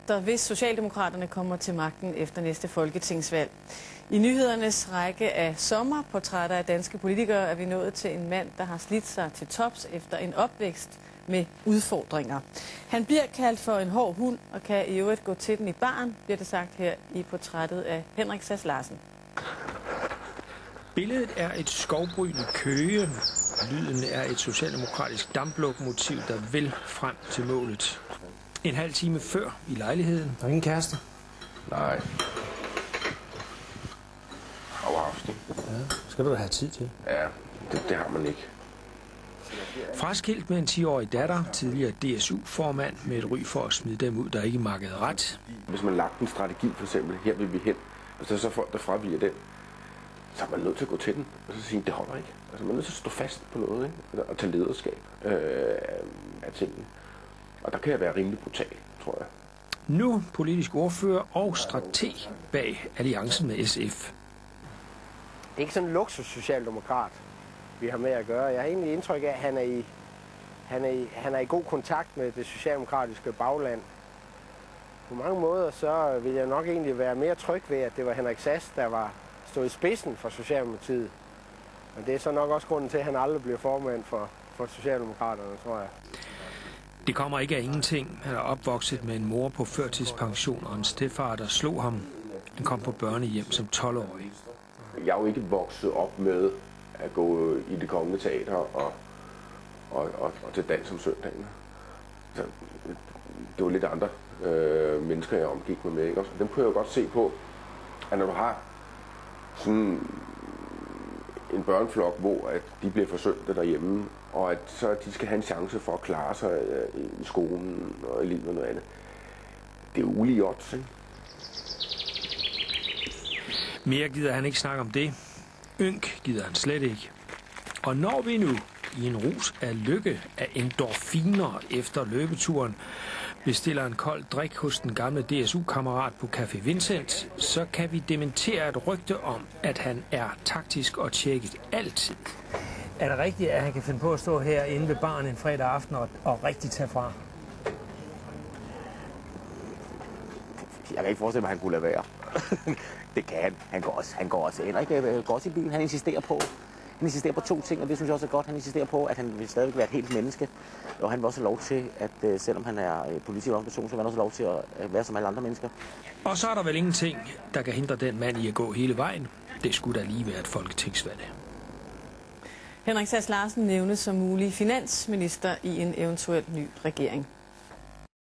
kræfter, hvis Socialdemokraterne kommer til magten efter næste folketingsvalg. I nyhedernes række af sommerportrætter af danske politikere er vi nået til en mand, der har slidt sig til tops efter en opvækst med udfordringer. Han bliver kaldt for en hård hund og kan i øvrigt gå til den i baren, bliver det sagt her i portrættet af Henrik Sass Larsen. Billedet er et skovbryn i Køge. Lyden er et socialdemokratisk damplokomotiv, der vil frem til målet. En halv time før i lejligheden. Der er ingen kæreste? Nej. Afhaftig. Ja, skal du da have tid til? Ja, det har man ikke. Fraskilt med en 10-årig datter, tidligere DSU-formand med et ry for at smide dem ud, der ikke makkede ret. Hvis man lagt en strategi, for eksempel, her vil vi hen, og så er folk, der fraviger den, så er man nødt til at gå til den, og så sige, det holder ikke. Altså man er nødt til at stå fast på noget, ikke? Og tage lederskab af tingene. Og der kan jeg være rimelig brutal, tror jeg. Nu politisk ordfører og strateg bag alliancen med SF. Det er ikke sådan en luksus-socialdemokrat, vi har med at gøre. Jeg har egentlig indtryk af, at han er i god kontakt med det socialdemokratiske bagland. På mange måder så vil jeg nok egentlig være mere tryg ved, at det var Henrik Sass, der var stået i spidsen for Socialdemokratiet. Men det er så nok også grunden til, at han aldrig bliver formand for Socialdemokraterne, tror jeg. Det kommer ikke af ingenting. Han er opvokset med en mor på førtidspension og en stedfar, der slog ham. Han kom på børnehjem som 12-årig. Jeg er jo ikke vokset op med at gå i Det Kongelige Teater og til dans om søndagen. Så det var lidt andre mennesker, jeg omgik mig med. Ikke? Og dem kunne jeg jo godt se på, at når du har sådan en børneflok, hvor at de bliver forsømte derhjemme, og at så de skal have en chance for at klare sig i skolen og i livet og noget andet. Det er ulige odds, ikke? Mere gider han ikke snakke om det. Ynk gider han slet ikke. Og når vi nu i en rus af lykke af endorfiner efter løbeturen bestiller en kold drik hos den gamle DSU-kammerat på Café Vincent, så kan vi dementere et rygte om, at han er taktisk og tjekket altid. Er det rigtigt, at han kan finde på at stå her inde ved baren en fredag aften og rigtig tage fra? Jeg kan ikke forestille mig, at han kunne lade være. Det kan han. Han går også. Henrik går også i byen. Han insisterer på to ting, og det synes jeg også er godt. Han insisterer på, at han vil stadigvæk være et helt menneske. Og han vil også have lov til, at selvom han er politisk person, så vil han også have lov til at være som alle andre mennesker. Og så er der vel ingenting, der kan hindre den mand i at gå hele vejen. Det skulle da lige være et folketingsvalg. Henrik Sass Larsen nævnes som mulig finansminister i en eventuel ny regering.